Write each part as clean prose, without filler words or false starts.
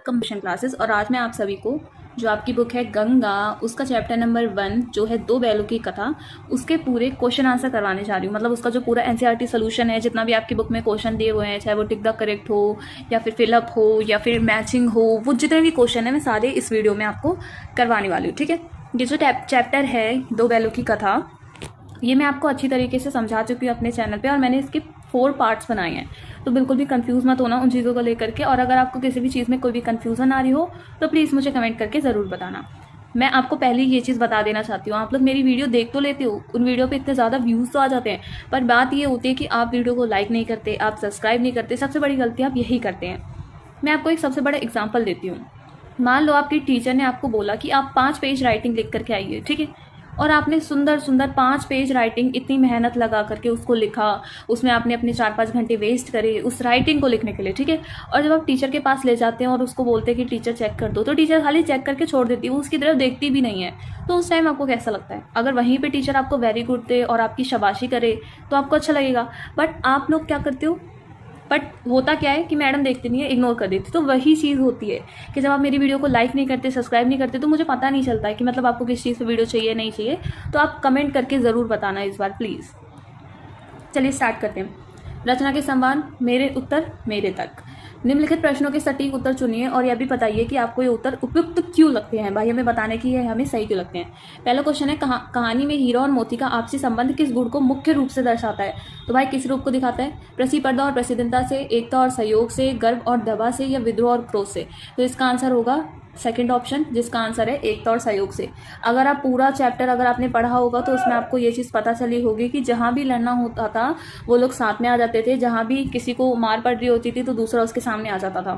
Computer classes. और आज मैं आप सभी को जो आपकी बुक है गंगा, उसका चैप्टर नंबर 1 जो है दो बैलों की कथा, उसके पूरे क्वेश्चन आंसर करवाने जा रही हूँ। मतलब उसका जो पूरा एनसीईआरटी सोल्यूशन है, जितना भी आपकी बुक में क्वेश्चन दिए हुए हैं, चाहे वो टिक द करेक्ट हो या फिर फिलअप हो या फिर मैचिंग हो, वो जितने भी क्वेश्चन है मैं सारे इस वीडियो में आपको करवाने वाली हूँ। ठीक है, ये जो चैप्टर है दो बैलों की कथा, ये मैं आपको अच्छी तरीके से समझा चुकी हूँ अपने चैनल पे, और मैंने इसके 4 पार्ट्स बनाए हैं। तो बिल्कुल भी कंफ्यूज मत होना उन चीज़ों को लेकर के। और अगर आपको किसी भी चीज़ में कोई भी कंफ्यूजन आ रही हो तो प्लीज़ मुझे कमेंट करके ज़रूर बताना। मैं आपको पहले ये चीज़ बता देना चाहती हूँ, आप लोग मेरी वीडियो देख तो लेते हो, उन वीडियो पे इतने ज़्यादा व्यूज़ तो आ जाते हैं, पर बात ये होती है कि आप वीडियो को लाइक नहीं करते, आप सब्सक्राइब नहीं करते। सबसे बड़ी गलती आप यही करते हैं। मैं आपको एक सबसे बड़ा एग्जाम्पल देती हूँ। मान लो आपकी टीचर ने आपको बोला कि आप 5 पेज राइटिंग लिख करके आइए, ठीक है, और आपने सुंदर सुंदर 5 पेज राइटिंग इतनी मेहनत लगा करके उसको लिखा, उसमें आपने अपने 4-5 घंटे वेस्ट करे उस राइटिंग को लिखने के लिए, ठीक है। और जब आप टीचर के पास ले जाते हैं और उसको बोलते हैं कि टीचर चेक कर दो, तो टीचर खाली चेक करके छोड़ देती है, वो उसकी तरफ देखती भी नहीं है। तो उस टाइम आपको कैसा लगता है? अगर वहीं पे टीचर आपको वेरी गुड दे और आपकी शाबाशी करे तो आपको अच्छा लगेगा। बट आप लोग क्या करते हो? बट होता क्या है कि मैडम देखती नहीं है, इग्नोर कर देती। तो वही चीज़ होती है कि जब आप मेरी वीडियो को लाइक नहीं करते, सब्सक्राइब नहीं करते, तो मुझे पता नहीं चलता है कि मतलब आपको किस चीज़ पे वीडियो चाहिए नहीं चाहिए। तो आप कमेंट करके ज़रूर बताना इस बार प्लीज़। चलिए स्टार्ट करते हैं। रचना के समान, मेरे उत्तर मेरे तक। निम्नलिखित प्रश्नों के सटीक उत्तर चुनिए और यह भी बताइए कि आपको ये उत्तर उपयुक्त क्यों लगते हैं। भाई हमें बताने की है, हमें सही क्यों लगते हैं। पहला क्वेश्चन है, कहानी में हीरो और मोती का आपसी संबंध किस गुण को मुख्य रूप से दर्शाता है? तो भाई किस रूप को दिखाता है? प्रतिस्पर्धा और प्रतिद्वंद्विता से, एकता और सहयोग से, गर्व और दबा से, या विद्रोह और क्रोध से? तो इसका आंसर होगा सेकंड ऑप्शन, जिसका आंसर है एकता और सहयोग से। अगर आप पूरा चैप्टर अगर आपने पढ़ा होगा तो उसमें आपको ये चीज़ पता चली होगी कि जहाँ भी लड़ना होता था वो लोग साथ में आ जाते थे, जहाँ भी किसी को मार पड़ रही होती थी तो दूसरा उसके सामने आ जाता था।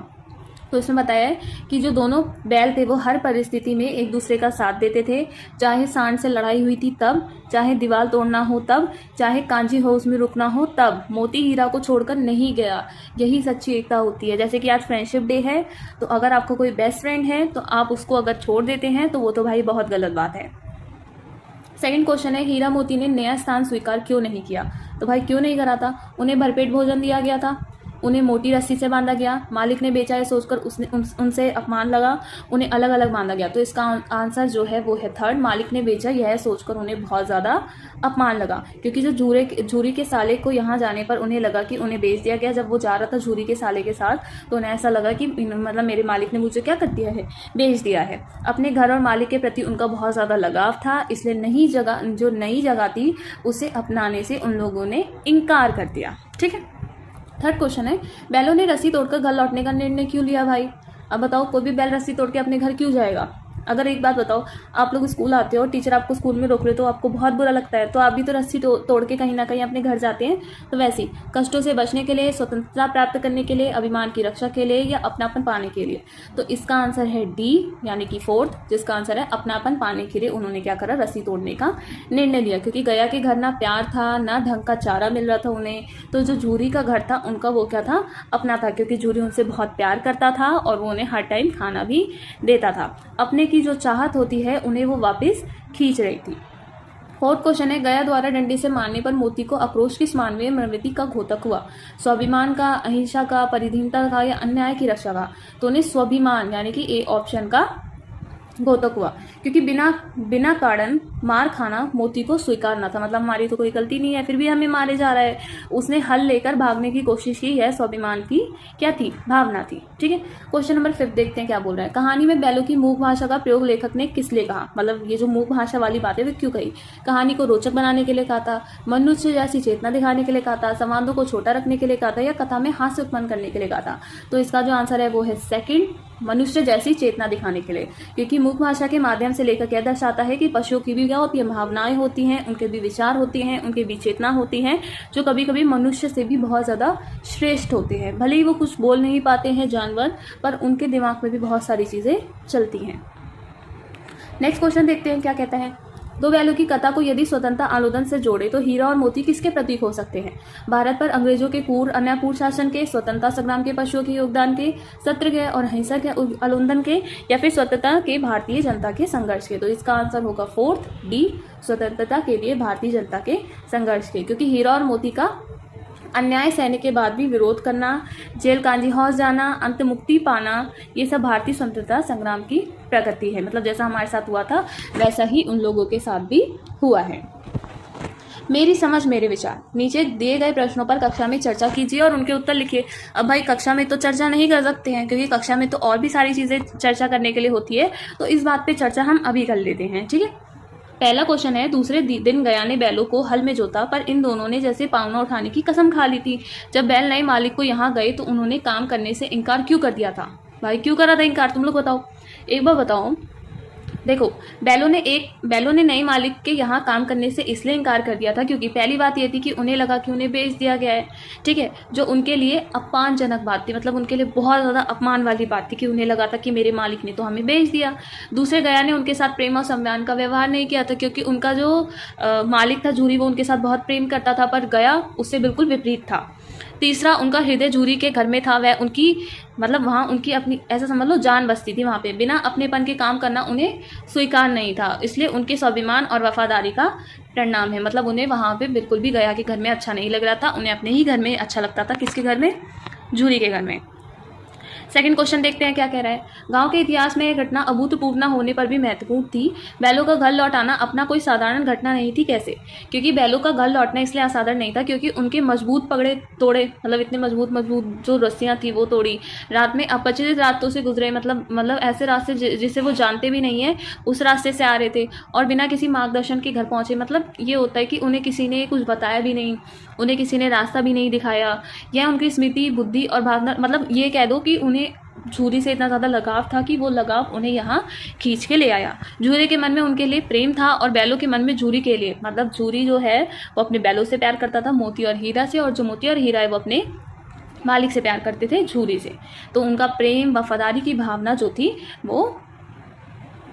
तो इसमें बताया है कि जो दोनों बैल थे वो हर परिस्थिति में एक दूसरे का साथ देते थे, चाहे सांड से लड़ाई हुई थी तब, चाहे दीवार तोड़ना हो तब, चाहे कांजी हाउस में रुकना हो तब। मोती हीरा को छोड़कर नहीं गया, यही सच्ची एकता होती है। जैसे कि आज फ्रेंडशिप डे है, तो अगर आपको कोई बेस्ट फ्रेंड है तो आप उसको अगर छोड़ देते हैं तो वो तो भाई बहुत गलत बात है। सेकंड क्वेश्चन है, हीरा मोती ने नया स्थान स्वीकार क्यों नहीं किया? तो भाई क्यों नहीं करा था? उन्हें भरपेट भोजन दिया गया था, उन्हें मोटी रस्सी से बांधा गया, मालिक ने बेचा है सोचकर उनसे अपमान लगा, उन्हें अलग अलग बांधा गया। तो इसका आंसर जो है वो है थर्ड, मालिक ने बेचा यह सोचकर उन्हें बहुत ज़्यादा अपमान लगा। क्योंकि जो झूरी के साले को यहाँ जाने पर उन्हें लगा कि उन्हें बेच दिया गया। जब वो जा रहा था झूरी के साले के साथ तो उन्हें ऐसा लगा कि मतलब मेरे मालिक ने मुझे क्या कर दिया है, बेच दिया है। अपने घर और मालिक के प्रति उनका बहुत ज़्यादा लगाव था, इसलिए नई जगह थी उसे अपनाने से उन लोगों ने इनकार कर दिया। ठीक है। थर्ड क्वेश्चन है, बैलों ने रस्सी तोड़कर घर लौटने का निर्णय क्यों लिया? भाई अब बताओ, कोई भी बैल रस्सी तोड़ के अपने घर क्यों जाएगा? अगर एक बात बताओ, आप लोग स्कूल आते हो और टीचर आपको स्कूल में रोक रहे तो आपको बहुत बुरा लगता है, तो आप भी तो रस्सी तोड़ के कहीं ना कहीं अपने घर जाते हैं। तो वैसे ही कष्टों से बचने के लिए, स्वतंत्रता प्राप्त करने के लिए, अभिमान की रक्षा के लिए, या अपनापन पाने के लिए? तो इसका आंसर है डी, यानी कि फोर्थ, जिसका आंसर है अपनापन पाने के लिए उन्होंने क्या करा, रस्सी तोड़ने का निर्णय लिया। क्योंकि गया के घर ना प्यार था, ना ढंग का चारा मिल रहा था उन्हें। तो जो झूरी का घर था उनका वो क्या था, अपना था, क्योंकि झूरी उनसे बहुत प्यार करता था और वो उन्हें हर टाइम खाना भी देता था। अपने की जो चाहत होती है उन्हें वो वापस खींच रही थी। फोर्थ क्वेश्चन है, गया द्वारा डंडे से मारने पर मोती को आक्रोश किस मानवीय प्रवृत्ति का घोतक हुआ? स्वाभिमान का, अहिंसा का, परिधीनता का, या अन्याय की रक्षा का? तो उन्हें स्वाभिमान यानी कि ए ऑप्शन का घोतक हुआ। क्योंकि बिना कारण मार खाना मोती को स्वीकार न था। मतलब हमारी तो कोई गलती नहीं है, फिर भी हमें मारे जा रहा है। उसने हल लेकर भागने की कोशिश की है, स्वाभिमान की क्या थी, भावना थी। ठीक है। क्वेश्चन नंबर 5 देखते हैं क्या बोल रहा है। कहानी में बैलों की मूक भाषा का प्रयोग लेखक ने किस लिए कहा? मतलब ये जो मूक भाषा वाली बात है वो क्यों कही? कहानी को रोचक बनाने के लिए कहा था, मनुष्य जैसी चेतना दिखाने के लिए कहा था, संवादों को छोटा रखने के लिए कहा था, या कथा में हास्य उत्पन्न करने के लिए कहा था? तो इसका जो आंसर है वो है सेकंड, मनुष्य जैसी चेतना दिखाने के लिए। क्योंकि मूक भाषा के माध्यम से लेखक यह दर्शाता है कि पशुओं की भी क्या होती है, भावनाएं होती हैं, उनके भी विचार होते हैं, उनके भी चेतना होती हैं, जो कभी कभी मनुष्य से भी बहुत ज़्यादा श्रेष्ठ होते हैं। भले ही वो कुछ बोल नहीं पाते हैं जानवर, पर उनके दिमाग में भी बहुत सारी चीज़ें चलती हैं। नेक्स्ट क्वेश्चन देखते हैं क्या कहता है। दो बैलों की कथा को यदि स्वतंत्रता आंदोलन से जोड़े तो हीरा और मोती किसके प्रतीक हो सकते हैं? भारत पर अंग्रेजों के अन्यायपूर्ण शासन के, स्वतंत्रता संग्राम के पशुओं के योगदान के, सत्याग्रह और अहिंसा के आंदोलन के, या फिर स्वतंत्रता के भारतीय जनता के संघर्ष के? तो इसका आंसर होगा फोर्थ, डी, स्वतंत्रता के लिए भारतीय जनता के संघर्ष के। क्योंकि हीरा और मोती का अन्याय सहने के बाद भी विरोध करना, जेल कांजी हौस जाना, अंत मुक्ति पाना, ये सब भारतीय स्वतंत्रता संग्राम की प्रकृति है। मतलब जैसा हमारे साथ हुआ था वैसा ही उन लोगों के साथ भी हुआ है। मेरी समझ मेरे विचार, नीचे दिए गए प्रश्नों पर कक्षा में चर्चा कीजिए और उनके उत्तर लिखिए। अब भाई कक्षा में तो चर्चा नहीं कर सकते हैं क्योंकि कक्षा में तो और भी सारी चीज़ें चर्चा करने के लिए होती है, तो इस बात पे चर्चा हम अभी कर लेते हैं। ठीक है, पहला क्वेश्चन है, दूसरे दिन गया ने बैलों को हल में जोता, पर इन दोनों ने जैसे पावना उठाने की कसम खा ली थी। जब बैल नए मालिक को यहाँ गए तो उन्होंने काम करने से इनकार क्यों कर दिया था? भाई क्यों करा था इनकार, तुम लोग बताओ, एक बार बताओ। देखो, बैलों ने नए मालिक के यहाँ काम करने से इसलिए इनकार कर दिया था क्योंकि पहली बात ये थी कि उन्हें लगा कि उन्हें बेच दिया गया है। ठीक है, जो उनके लिए अपमानजनक बात थी, मतलब उनके लिए बहुत ज़्यादा अपमान वाली बात थी कि उन्हें लगा था कि मेरे मालिक ने तो हमें बेच दिया। दूसरे गया ने उनके साथ प्रेम और सम्मान का व्यवहार नहीं किया था क्योंकि उनका जो मालिक था झूरी, वो उनके साथ बहुत प्रेम करता था, पर गया उससे बिल्कुल विपरीत था। तीसरा, उनका हृदय झूरी के घर में था, वह उनकी मतलब वहाँ उनकी अपनी, ऐसा समझ लो, जान बसती थी वहाँ पे। बिना अपनेपन के काम करना उन्हें स्वीकार नहीं था, इसलिए उनके स्वाभिमान और वफादारी का परिणाम है। मतलब उन्हें वहाँ पे बिल्कुल भी गया के घर में अच्छा नहीं लग रहा था, उन्हें अपने ही घर में अच्छा लगता था। किसके घर में? झूरी के घर में। सेकंड क्वेश्चन देखते हैं क्या कह रहा है। गांव के इतिहास में यह घटना अभूतपूर्व न होने पर भी महत्वपूर्ण थी। बैलों का घर लौट आना अपना कोई साधारण घटना नहीं थी। कैसे? क्योंकि बैलों का घर लौटना इसलिए असाधारण नहीं था क्योंकि उनके मजबूत पगड़े तोड़े, मतलब इतने मजबूत जो रस्सियां थी वो तोड़ी, रात में अपरिचित रास्तों से गुजरे, मतलब ऐसे रास्ते जिसे वो जानते भी नहीं है उस रास्ते से आ रहे थे, और बिना किसी मार्गदर्शन के घर पहुंचे। मतलब ये होता है कि उन्हें किसी ने कुछ बताया भी नहीं, उन्हें किसी ने रास्ता भी नहीं दिखाया। यह उनकी स्मृति, बुद्धि और भावना, मतलब ये कह दो कि उन्हें झूरी से इतना ज़्यादा लगाव था कि वो लगाव उन्हें यहाँ खींच के ले आया। झूरी के मन में उनके लिए प्रेम था और बैलों के मन में झूरी के लिए, मतलब झूरी जो है वो अपने बैलों से प्यार करता था, मोती और हीरा से, और जो मोती और हीरा है वो अपने मालिक से प्यार करते थे, झूरी से। तो उनका प्रेम वफादारी की भावना जो थी वो,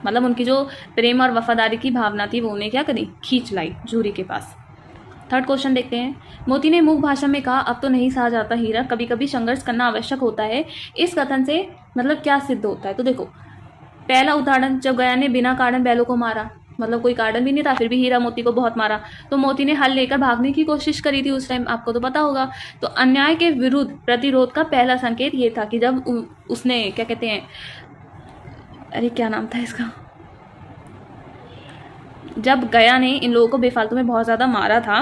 मतलब उनकी जो प्रेम और वफादारी की भावना थी वो उन्हें क्या करी? खींच लाई झूरी के पास। थर्ड क्वेश्चन देखते हैं। मोती ने मूक भाषा में कहा, अब तो नहीं सहा जाता हीरा, कभी कभी संघर्ष करना आवश्यक होता है। इस कथन से मतलब क्या सिद्ध होता है? तो देखो, पहला उदाहरण, जब गया ने बिना कारण बैलों को मारा, मतलब कोई कारण भी नहीं था, फिर भी हीरा मोती को बहुत मारा, तो मोती ने हल लेकर भागने की कोशिश करी थी उस टाइम, आपको तो पता होगा। तो अन्याय के विरुद्ध प्रतिरोध का पहला संकेत ये था कि जब उसने क्या कहते हैं, अरे क्या नाम था इसका, जब गया ने इन लोगों को बेफालतू में बहुत ज़्यादा मारा था,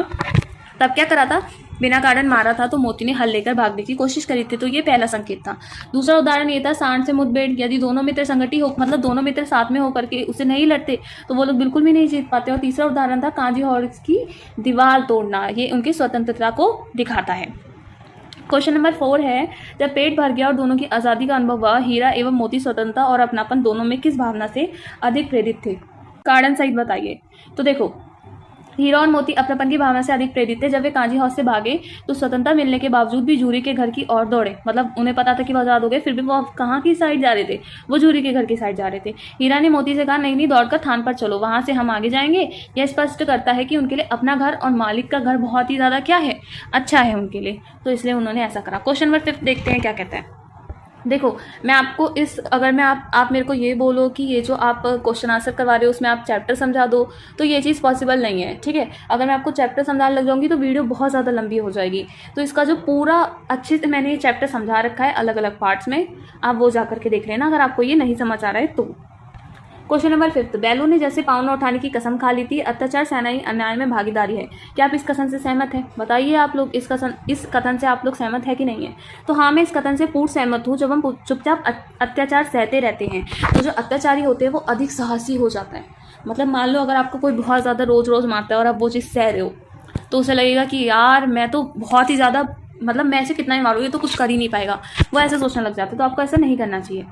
तब क्या करा था? बिना कारण मारा था, तो मोती ने हल लेकर भागने की कोशिश करी थी, तो ये पहला संकेत था। दूसरा उदाहरण ये था, सांड से मुठभेड़, यदि दोनों मित्र संगठित हो, मतलब दोनों मित्र साथ में होकर के उसे नहीं लड़ते तो वो लोग बिल्कुल भी नहीं जीत पाते। और तीसरा उदाहरण था कांजी हॉर्स की दीवार तोड़ना, ये उनकी स्वतंत्रता को दिखाता है। क्वेश्चन नंबर 4 है, जब पेट भर गया और दोनों की आज़ादी का अनुभव हुआ, हीरा एवं मोती स्वतंत्रता और अपनापन दोनों में किस भावना से अधिक प्रेरित थे? कारण सहित बताइए। तो देखो, हीरा और मोती अपनापन की भावना से अधिक प्रेरित थे। जब वे कांजी हाउस से भागे तो स्वतंत्रता मिलने के बावजूद भी झूरी के घर की ओर दौड़े, मतलब उन्हें पता था कि वो आज़ाद हो गए, फिर भी वो कहाँ की साइड जा रहे थे? वो झूरी के घर की साइड जा रहे थे। हीरा ने मोती से कहा, नहीं नहीं, दौड़कर थान पर चलो, वहां से हम आगे जाएंगे। यह स्पष्ट करता है कि उनके लिए अपना घर और मालिक का घर बहुत ही ज़्यादा क्या है? अच्छा है उनके लिए, तो इसलिए उन्होंने ऐसा करा। क्वेश्चन नंबर 5 देखते हैं क्या कहता है। देखो, मैं आपको अगर मैं आप मेरे को ये बोलो कि ये जो आप क्वेश्चन आंसर करवा रहे हो उसमें आप चैप्टर समझा दो, तो ये चीज़ पॉसिबल नहीं है। ठीक है, अगर मैं आपको चैप्टर समझाने लग जाऊंगी तो वीडियो बहुत ज़्यादा लंबी हो जाएगी। तो इसका जो पूरा अच्छे से मैंने ये चैप्टर समझा रखा है अलग अलग पार्ट्स में, आप वो जा करके देख लेना अगर आपको ये नहीं समझ आ रहा है तो। क्वेश्चन नंबर 5, बैलों ने जैसे पावना उठाने की कसम खा ली थी, अत्याचार सेनाई अन्याय में भागीदारी है। क्या आप इस कथन से सहमत हैं? बताइए आप लोग, इस कथन से आप लोग सहमत है कि नहीं है? तो हाँ, मैं इस कथन से पूर्ण सहमत हूँ। जब हम चुपचाप अत्याचार सहते रहते हैं तो जो अत्याचारी होते हैं वो अधिक साहसी हो जाता है। मतलब मान लो अगर आपको कोई बहुत ज़्यादा रोज रोज मारता है और आप वो चीज़ सह रहे हो, तो उसे लगेगा कि यार मैं तो बहुत ही ज़्यादा, मतलब मैं ऐसे कितना ही मारूँ, ये तो कुछ कर ही नहीं पाएगा, वो ऐसे सोचने लग जाता है। तो आपको ऐसा नहीं करना चाहिए।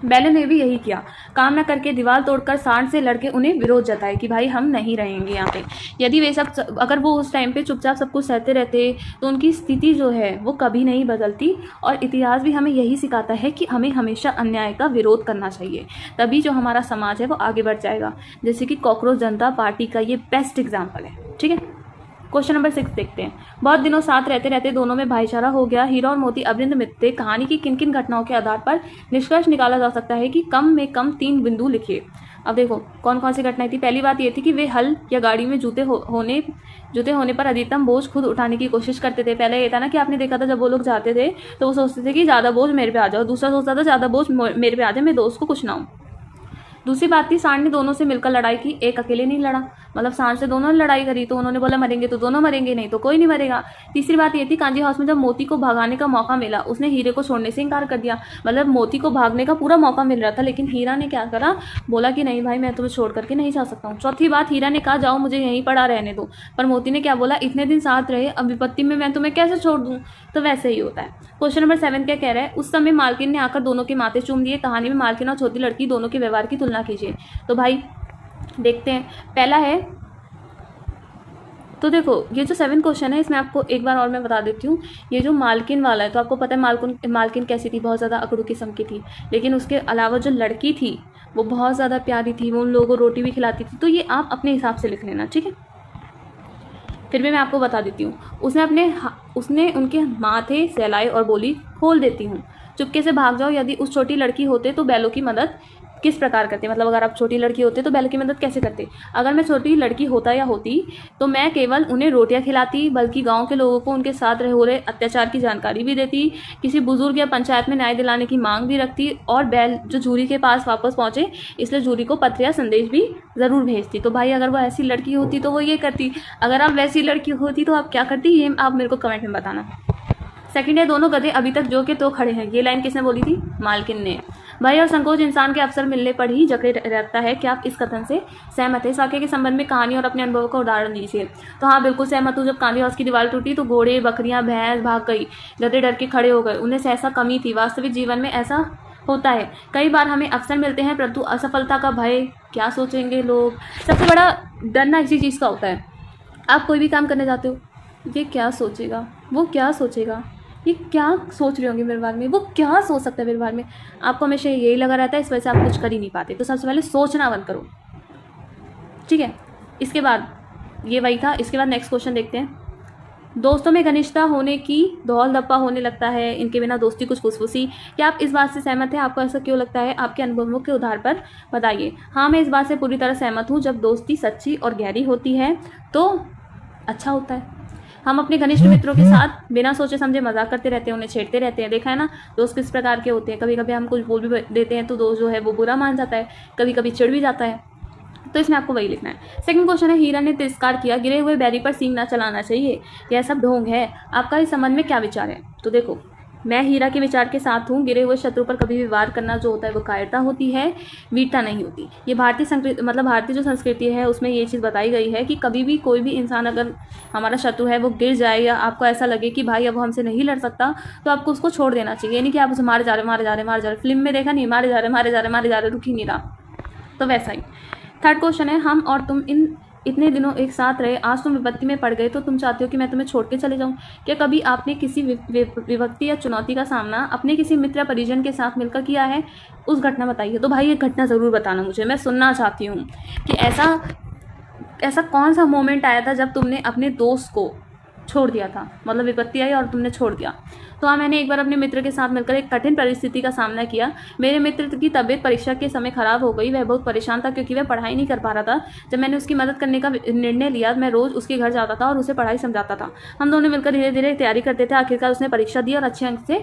बैलों ने भी यही किया, काम न करके दीवार तोड़कर सांड से लड़के उन्हें विरोध जताए कि भाई हम नहीं रहेंगे यहाँ पे। यदि वे सब, अगर वो उस टाइम पे चुपचाप सब कुछ सहते रहते तो उनकी स्थिति जो है वो कभी नहीं बदलती। और इतिहास भी हमें यही सिखाता है कि हमें हमेशा अन्याय का विरोध करना चाहिए, तभी जो हमारा समाज है वो आगे बढ़ जाएगा। जैसे कि कॉकरोच जनता पार्टी का ये बेस्ट एग्जाम्पल है। ठीक है, क्वेश्चन नंबर 6 देखते हैं। बहुत दिनों साथ रहते रहते दोनों में भाईचारा हो गया। हीरा और मोती अवृंद मित्र थे। कहानी की किन किन घटनाओं के आधार पर निष्कर्ष निकाला जा सकता है कि कम में कम 3 बिंदु लिखिए। अब देखो कौन कौन सी घटनाएं थी। पहली बात ये थी कि वे हल या गाड़ी में जूते होने पर अधिकतम बोझ खुद उठाने की कोशिश करते थे। पहले ये था ना कि आपने देखा था जब वो लोग जाते थे तो वो सोचते थे कि ज़्यादा बोझ मेरे पे आ जाओ, दूसरा सोचता था ज़्यादा बोझ मेरे पे आ जाए, मेरे दोस्त को कुछ ना हो। दूसरी बात थी सांड ने दोनों से मिलकर लड़ाई की, एक अकेले नहीं लड़ा। मतलब सांड से दोनों ने लड़ाई करी, तो उन्होंने बोला मरेंगे तो दोनों मरेंगे, नहीं तो कोई नहीं मरेगा। तीसरी बात ये थी कांजी हाउस में जब मोती को भगाने का मौका मिला उसने हीरे को छोड़ने से इनकार कर दिया। मतलब मोती को भागने का पूरा मौका मिल रहा था लेकिन हीरा ने क्या करा, बोला कि नहीं भाई मैं तुम्हें छोड़ करके नहीं जा सकता हूँ। चौथी बात, हीरा ने कहा जाओ मुझे यहीं पड़ा रहने दो, पर मोती ने क्या बोला, इतने दिन साथ रहे अब विपत्ति में मैं तुम्हें कैसे छोड़ दूँ। तो वैसे ही होता है। क्वेश्चन नंबर 7 क्या कह रहा है, उस समय मालकिन ने आकर दोनों के माथे चूम दिए। कहानी में मालकिन और छोटी लड़की दोनों के व्यवहार की तुलना कीजिए। तो भाई देखते हैं, पहला है तो देखो ये जो 7 क्वेश्चन है इसमें आपको एक बार और मैं बता देती हूँ। ये जो मालकिन वाला है तो आपको पता है मालकिन कैसी थी, बहुत ज़्यादा अकड़ू किस्म की थी, लेकिन उसके अलावा जो लड़की थी वो बहुत ज़्यादा प्यारी थी, वो उन लोगों को रोटी भी खिलाती थी। तो ये आप अपने हिसाब से लिख लेना, ठीक है। फिर भी मैं आपको बता देती हूँ, उसने उनके माथे सहलाए और बोली खोल देती हूँ, चुपके से भाग जाओ। यदि उस छोटी लड़की होते तो बैलों की मदद किस प्रकार करते, मतलब अगर आप छोटी लड़की होते तो बैलों की मदद कैसे करते। अगर मैं छोटी लड़की होता या होती तो मैं केवल उन्हें रोटियां खिलाती, बल्कि गांव के लोगों को उनके साथ हो रहे अत्याचार की जानकारी भी देती, किसी बुजुर्ग या पंचायत में न्याय दिलाने की मांग भी रखती, और बैल जो जूरी के पास वापस पहुंचे इसलिए जूरी को पत्र या संदेश भी ज़रूर भेजती। तो भाई अगर वो ऐसी लड़की होती तो वो ये करती, अगर आप वैसी लड़की होती तो आप क्या करती, ये आप मेरे को कमेंट में बताना। सेकंड है, दोनों गधे अभी तक जो के तो खड़े हैं। ये लाइन किसने बोली थी, मालकिन ने। भय और संकोच इंसान के अवसर मिलने पर ही जकड़े रहता है। क्या आप इस कथन से सहमत है। इस वाक्य के संबंध में कहानी और अपने अनुभव का उदाहरण दीजिए। तो हाँ बिल्कुल सहमत हूँ। जब कांदी हाउस की दीवार टूटी तो घोड़े बकरियां भैंस भाग गई, गधे डर के खड़े हो गए, उन्हें सहसा कमी थी। वास्तविक जीवन में ऐसा होता है, कई बार हमें अवसर मिलते हैं परंतु असफलता का भय, क्या सोचेंगे लोग, सबसे बड़ा डरना इसी चीज़ का होता है। आप कोई भी काम करने जाते हो, ये क्या सोचेगा, वो क्या सोचेगा, ये क्या सोच रही होंगी मेरे बारे में, वो क्या सोच सकता है मेरे बारे में, आपको हमेशा यही लगा रहता है। इस वजह से आप कुछ कर ही नहीं पाते। तो सबसे पहले सोचना बंद करो, ठीक है। इसके बाद ये वही था। इसके बाद नेक्स्ट क्वेश्चन देखते हैं। दोस्तों में घनिष्ठता होने की दौल धप्पा होने लगता है, इनके बिना दोस्ती कुछ फुसफुसी। क्या आप इस बात से सहमत हैं। आपको ऐसा क्यों लगता है, आपके अनुभवों के आधार पर बताइए। हाँ मैं इस बात से पूरी तरह सहमत हूँ। जब दोस्ती सच्ची और गहरी होती है तो अच्छा होता है। हम अपने घनिष्ठ मित्रों के साथ बिना सोचे समझे मजाक करते रहते हैं, उन्हें छेड़ते रहते हैं। देखा है ना दोस्त किस प्रकार के होते हैं। कभी कभी हम कुछ बोल भी देते हैं तो दोस्त जो है वो बुरा मान जाता है, कभी कभी चिढ़ भी जाता है। तो इसमें आपको वही लिखना है। सेकंड क्वेश्चन है, हीरा ने तिरस्कार किया, गिरे हुए बैरी पर सींग ना चलाना चाहिए, यह सब ढोंग है। आपका इस संबंध में क्या विचार है। तो देखो मैं हीरा के विचार के साथ हूँ। गिरे हुए शत्रु पर कभी भी वार करना जो होता है वो कायरता होती है, वीरता नहीं होती। ये भारतीय जो संस्कृति है उसमें ये चीज़ बताई गई है कि कभी भी कोई भी इंसान अगर हमारा शत्रु है वो गिर जाए या आपको ऐसा लगे कि भाई अब वो हमसे नहीं लड़ सकता तो आपको उसको छोड़ देना चाहिए। यानी कि आप उसे मारे जा रहे। फिल्म में देखा नहीं, मारे जा रहे रुक ही नहीं रहा। तो वैसा ही। थर्ड क्वेश्चन है, हम और तुम इतने दिनों एक साथ रहे, आज तुम विपत्ति में पड़ गए तो तुम चाहते हो कि मैं तुम्हें छोड़ के चले जाऊं। क्या कभी आपने किसी विपत्ति या चुनौती का सामना अपने किसी मित्र या परिजन के साथ मिलकर किया है, उस घटना बताइए। तो भाई ये घटना ज़रूर बताना मुझे, मैं सुनना चाहती हूँ कि ऐसा कौन सा मोमेंट आया था जब तुमने अपने दोस्त को छोड़ दिया था, मतलब विपत्ति आई और तुमने छोड़ दिया। तो हाँ मैंने एक बार अपने मित्र के साथ मिलकर एक कठिन परिस्थिति का सामना किया। मेरे मित्र की तबीयत परीक्षा के समय खराब हो गई। वह बहुत परेशान था क्योंकि वह पढ़ाई नहीं कर पा रहा था। जब मैंने उसकी मदद करने का निर्णय लिया, मैं रोज़ उसके घर जाता था और उसे पढ़ाई समझाता था। हम दोनों मिलकर धीरे धीरे तैयारी करते थे। आखिरकार उसने परीक्षा दी और अच्छे अंक से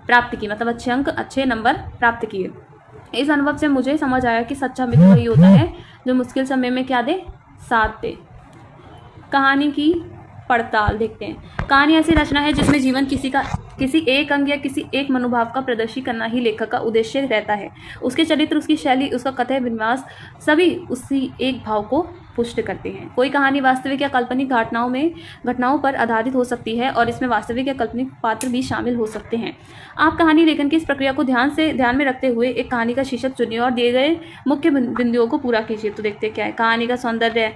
प्राप्त की, मतलब अच्छे नंबर प्राप्त किए। इस अनुभव से मुझे समझ आया कि सच्चा मित्र वही होता है जो मुश्किल समय में क्या दे, साथ दे। कहानी की पड़ताल देखते हैं। कहानी ऐसी रचना है जिसमें जीवन किसी एक अंग या किसी एक मनोभाव का प्रदर्शित करना ही लेखक का उद्देश्य रहता है। उसके चरित्र, उसकी शैली, उसका कथन विन्यास सभी उसी एक भाव को पुष्ट करते हैं। कोई कहानी वास्तविक या काल्पनिक घटनाओं पर आधारित हो सकती है और इसमें वास्तविक या काल्पनिक पात्र भी शामिल हो सकते हैं। आप कहानी लेखन की इस प्रक्रिया को ध्यान में रखते हुए एक कहानी का शीर्षक चुनिए और दिए गए मुख्य बिंदुओं को पूरा कीजिए। तो देखते क्या है। कहानी का सौंदर्य,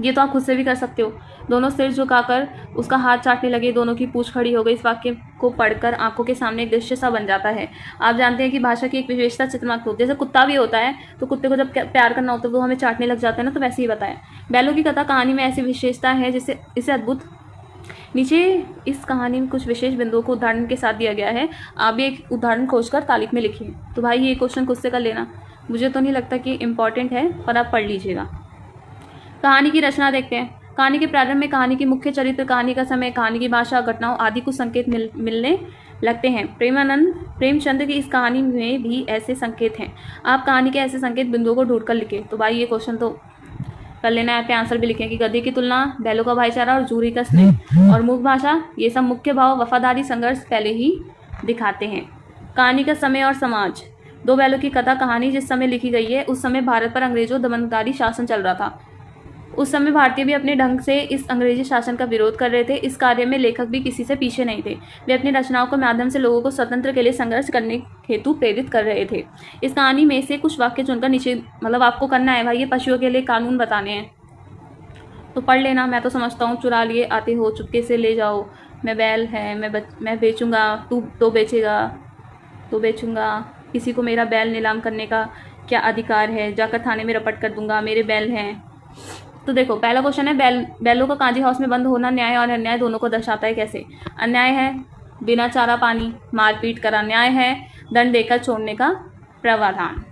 ये तो आप खुद से भी कर सकते हो। दोनों सिर झुकाकर उसका हाथ चाटने लगे, दोनों की पूंछ खड़ी हो गई। इस वाक्य को पढ़कर आंखों के सामने एक दृश्य सा बन जाता है। आप जानते हैं कि भाषा की एक विशेषता चित्रमक होती है। जैसे कुत्ता भी होता है तो कुत्ते को जब प्यार करना होता है वो हमें चाटने लग जाता है ना, तो वैसे ही बताया। बैलों की कथा कहानी में ऐसी विशेषता है जिससे इसे अद्भुत। नीचे इस कहानी में कुछ विशेष बिंदुओं को उदाहरण के साथ दिया गया है। आप भी एक उदाहरण खोजकर तारीख में लिखिए। तो भाई ये क्वेश्चन खुद से कर लेना। मुझे तो नहीं लगता कि इम्पॉर्टेंट है, पर आप पढ़ लीजिएगा। कहानी की रचना देखते हैं। कहानी के प्रारंभ में कहानी के मुख्य चरित्र, कहानी का समय, कहानी की भाषा, घटनाओं आदि कुछ संकेत मिलने लगते हैं। प्रेमचंद की इस कहानी में भी ऐसे संकेत हैं। आप कहानी के ऐसे संकेत बिंदुओं को ढूंढकर लिखें। तो भाई ये क्वेश्चन तो कर लेना है, यहाँ पे आंसर भी लिखें कि गधे की तुलना, बैलों का भाईचारा और जूरी का स्नेह और मूक भाषा, ये सब मुख्य भाव वफादारी संघर्ष पहले ही दिखाते हैं। कहानी का समय और समाज। दो बैलों की कथा कहानी जिस समय लिखी गई है उस समय भारत पर अंग्रेजों दमनकारी शासन चल रहा था। उस समय भारतीय भी अपने ढंग से इस अंग्रेजी शासन का विरोध कर रहे थे। इस कार्य में लेखक भी किसी से पीछे नहीं थे। वे अपनी रचनाओं के माध्यम से लोगों को स्वतंत्र के लिए संघर्ष करने हेतु प्रेरित कर रहे थे। इस कहानी में से कुछ वाक्य चुनकर नीचे, मतलब आपको करना है भाई, ये पशुओं के लिए कानून बताने हैं, तो पढ़ लेना। मैं तो समझता हूँ चुरा लिए आते हो, चुपके से ले जाओ, मैं बैल है, मैं बेचूंगा, तू तो बेचेगा, तो बेचूंगा, किसी को मेरा बैल नीलाम करने का क्या अधिकार है, जाकर थाने में रपट कर दूंगा, मेरे बैल हैं। तो देखो पहला क्वेश्चन है, बैलों का कांजी हाउस में बंद होना न्याय और अन्याय दोनों को दर्शाता है। कैसे? अन्याय है बिना चारा पानी मारपीट करा, न्याय है दंड देकर छोड़ने का प्रावधान।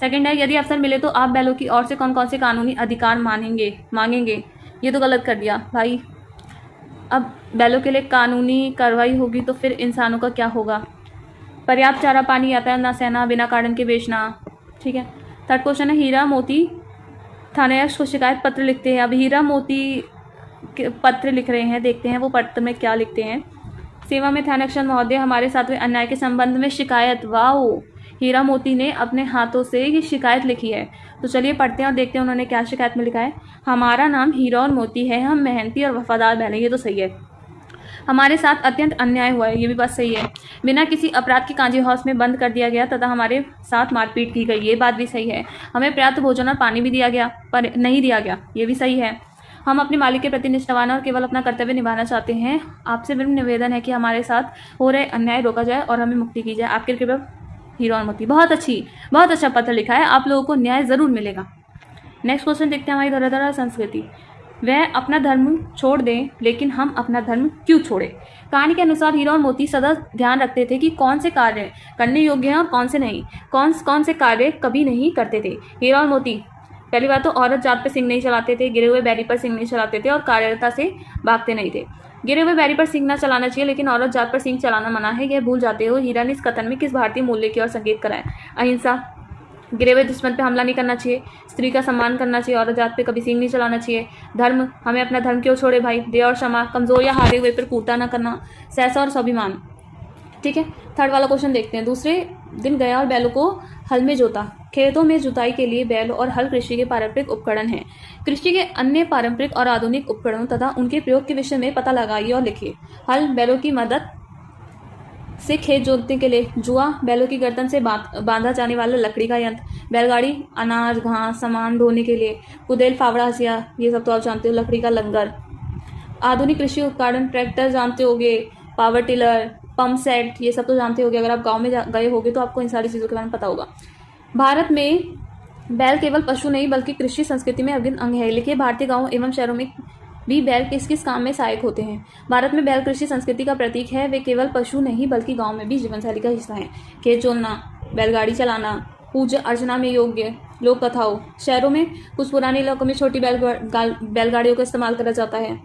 सेकंड है, यदि अवसर मिले तो आप बैलों की ओर से कौन कौन से कानूनी अधिकार मांगेंगे। ये तो गलत कर दिया भाई। अब बैलों के लिए कानूनी कार्रवाई होगी तो फिर इंसानों का क्या होगा? पर्याप्त चारा पानी, यातायात न सहना, बिना कारण के बेचना। ठीक है। थर्ड क्वेश्चन है, हीरा मोती थानाध्यक्ष को शिकायत पत्र लिखते हैं। अब हीरा मोती पत्र लिख रहे हैं, देखते हैं वो पत्र में क्या लिखते हैं। सेवा में थानाध्यक्ष महोदय, हमारे साथ हुए अन्याय के संबंध में शिकायत। वाओ, हीरा मोती ने अपने हाथों से ये शिकायत लिखी है। तो चलिए पढ़ते हैं और देखते हैं उन्होंने क्या शिकायत में लिखा है। हमारा नाम हीरा और मोती है, हम मेहनती और वफादार बैल हैं। ये तो सही है। हमारे साथ अत्यंत अन्याय हुआ है, ये भी बात सही है। बिना किसी अपराध के कांजी हाउस में बंद कर दिया गया तथा हमारे साथ मारपीट की गई, ये बात भी सही है। हमें पर्याप्त भोजन और पानी भी दिया गया पर नहीं दिया गया, ये भी सही है। हम अपने मालिक के प्रति निष्ठावान और केवल अपना कर्तव्य निभाना चाहते हैं। आपसे विनम्र निवेदन है कि हमारे साथ हो रहे अन्याय रोका जाए और हमें मुक्ति की जाए। आपके कृपया हीरा और मोती। बहुत अच्छा पत्र लिखा है, आप लोगों को न्याय जरूर मिलेगा। नेक्स्ट क्वेश्चन देखते हैं, हमारी धरोहर और संस्कृति। वह अपना धर्म छोड़ दें, लेकिन हम अपना धर्म क्यों छोड़े? कहानी के अनुसार हीरा और मोती सदा ध्यान रखते थे कि कौन से कार्य करने योग्य हैं और कौन से नहीं, कौन से कार्य कभी नहीं करते थे। हीरा और मोती पहली बात तो औरत जात पर सिंह नहीं चलाते थे, गिरे हुए बैरी पर सिंह नहीं चलाते थे और कार्यरता से भागते नहीं थे। गिरे हुए बैरी पर सिंह न चलाना चाहिए, लेकिन औरत जात पर सिंह चलाना मना है, यह भूल जाते हो। हीरा ने इस कथन में किस भारतीय मूल्य की ओर संकेत कराया? अहिंसा। गिरे हुए दुश्मन पे हमला नहीं करना चाहिए, स्त्री का सम्मान करना चाहिए, औरत जात पे कभी सींग नहीं चलाना चाहिए। धर्म, हमें अपना धर्म क्यों छोड़े भाई? दया और क्षमा, कमजोर या हारे हुए पर कूटा ना करना, सहसा और स्वाभिमान। ठीक है। थर्ड वाला क्वेश्चन देखते हैं। दूसरे दिन गया और बैलों को हल में जोता। खेतों में जुताई के लिए बैल और हल कृषि के पारंपरिक उपकरण हैं। कृषि के अन्य पारंपरिक और आधुनिक उपकरणों तथा उनके प्रयोग के विषय में पता लगाइए और लिखिए। हल बैलों की मदद से खेत जोतने के लिए। जुआ बैलों की गर्दन से बांधा जाने वाला लकड़ी का यंत्र। बैलगाड़ी अनाज घास सामान ढोने के लिए। कुदेल फावड़ा हसिया, ये सब तो आप जानते हो, लकड़ी का लंगर। आधुनिक कृषि उपकरण, ट्रैक्टर जानते होगे, पावर टिलर, पंप सेट, ये सब तो जानते होगे। अगर आप गांव में गए होगे तो आपको इन सारी चीज़ों के बारे में पता होगा। भारत में बैल केवल पशु नहीं बल्कि कृषि संस्कृति में अभिन्न अंग है। लिखिए, भारतीय गांवों एवं शहरों में भी बैल किस किस काम में सहायक होते हैं? भारत में बैल कृषि संस्कृति का प्रतीक है। वे केवल पशु नहीं बल्कि गांव में भी जीवनशैली का हिस्सा है। खेत जोतना, बैलगाड़ी चलाना, पूजा अर्चना में योग्य, लोक कथाओं। शहरों में कुछ पुराने इलाकों में छोटी बैलगाड़ियों का इस्तेमाल करा जाता है।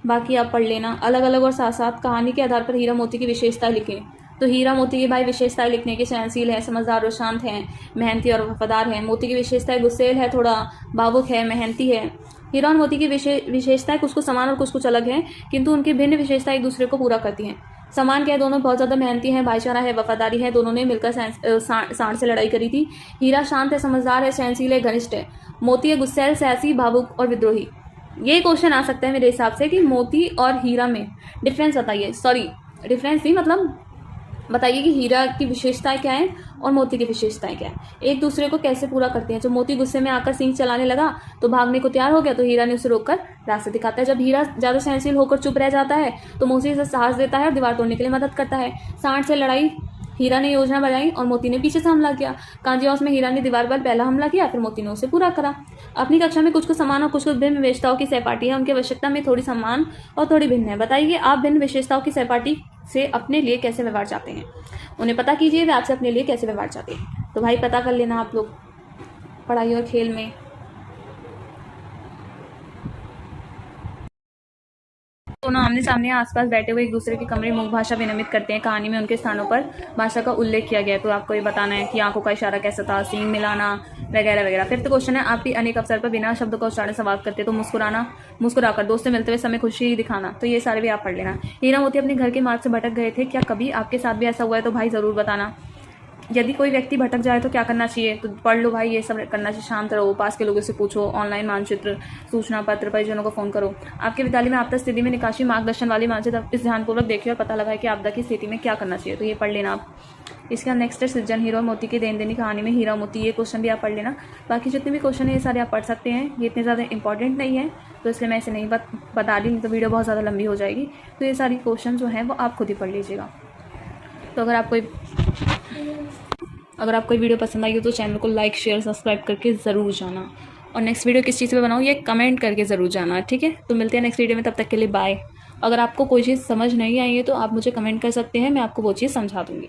बाकी आप पढ़ लेना। अलग अलग और साथ साथ कहानी के आधार पर हीरा मोती की विशेषताएं लिखें। तो हीरा मोती की भाई विशेषताएं लिखने की, सहनशील है, समझदार और शांत है, मेहनती और वफादार है। मोती की विशेषताएं गुस्सेल है, थोड़ा भावुक है, मेहनती है। हीरा और मोती की विशेषताएं कुछ कुछ समान और कुछ कुछ अलग हैं, किंतु उनकी भिन्न विशेषताएं एक दूसरे को पूरा करती हैं। समान क्या है? दोनों बहुत ज्यादा मेहनती हैं, भाईचारा है, वफादारी है, दोनों ने मिलकर सांड से लड़ाई करी थी। हीरा शांत है, समझदार है, सहनशील है, घनिष्ठ है। मोती है गुस्सैल, साहसी, भावुक और विद्रोही। ये क्वेश्चन आ सकता है मेरे हिसाब से कि मोती और हीरा में डिफरेंस बताइए। सॉरी, डिफरेंस नहीं, मतलब बताइए कि हीरा की विशेषताएं क्या है और मोती की विशेषताएं क्या है, एक दूसरे को कैसे पूरा करते हैं। जब मोती गुस्से में आकर सींग चलाने लगा तो भागने को तैयार हो गया, तो हीरा ने उसे रोककर रास्ता दिखाता है। जब हीरा ज्यादा सहनशील होकर चुप रह जाता है तो मोती उसे साहस देता है और दीवार तोड़ने के लिए मदद करता है। सांड से लड़ाई, हीरा ने योजना बनाई और मोती ने पीछे से हमला किया। कांजी हाउस में हीरा ने दीवार पर पहला हमला किया, फिर मोती ने उसे पूरा करा। अपनी कक्षा में कुछ समान और कुछ भिन्न विशेषताओं की सहपाठी है, उनकी आवश्यकता में थोड़ी समान और थोड़ी भिन्न है। बताइए आप भिन्न विशेषताओं की सहपाठी से अपने लिए कैसे व्यवहार चाहते हैं। उन्हें पता कीजिए वे आपसे अपने लिए कैसे व्यवहार चाहते हैं। तो भाई पता कर लेना आप लोग। पढ़ाई और खेल में दोनों आमने सामने आसपास बैठे हुए एक दूसरे के कमरे मुख भाषा विनिमय करते हैं। कहानी में उनके स्थानों पर भाषा का उल्लेख किया गया है, तो आपको ये बताना है कि आंखों का इशारा कैसा था, सींग मिलाना वगैरह वगैरह। फिफ्थ क्वेश्चन है, आप भी अनेक अवसर पर बिना शब्द का उच्चारण से बात करते हैं, तो मुस्कुराना, मुस्कुराकर, दोस्त से मिलते हुए समय खुशी दिखाना, तो ये सारे भी आप पढ़ लेना। हीरा मोती अपने घर के मार्ग से भटक गए थे, क्या कभी आपके साथ भी ऐसा हुआ है, तो भाई ज़रूर बताना। यदि कोई व्यक्ति भटक जाए तो क्या करना चाहिए, तो पढ़ लो भाई, ये सब करना चाहिए। शांत रहो, पास के लोगों से पूछो, ऑनलाइन मानचित्र, सूचना पत्र, परिजनों को फोन करो। आपके विद्यालय में आपदा स्थिति में निकासी मार्गदर्शन वाले मानचित्र इस ध्यानपूर्वक देखिए और पता लगाए कि आपदा की स्थिति में क्या करना चाहिए, तो ये पढ़ लेना आप। इसके बाद नेक्स्ट है सृजन, हीरा और मोती की देन देनी कहानी में हीरा मोती, ये क्वेश्चन भी आप पढ़ लेना। बाकी जितने भी क्वेश्चन है ये सारे आप पढ़ सकते हैं, ये इतने ज़्यादा इंपॉर्टेंट नहीं है, तो इसलिए मैं इसे नहीं बता रही, नहीं तो वीडियो बहुत ज़्यादा लंबी हो जाएगी। तो ये सारी क्वेश्चन जो हैं वो आप खुद ही पढ़ लीजिएगा। तो अगर आपको वीडियो पसंद आई हो तो चैनल को लाइक शेयर सब्सक्राइब करके ज़रूर जाना, और नेक्स्ट वीडियो किस चीज़ पे बनाऊँ ये कमेंट करके ज़रूर जाना, ठीक है। तो मिलते हैं नेक्स्ट वीडियो में, तब तक के लिए बाय। अगर आपको कोई चीज़ समझ नहीं आई है तो आप मुझे कमेंट कर सकते हैं, मैं आपको वो चीज़ समझा दूँगी।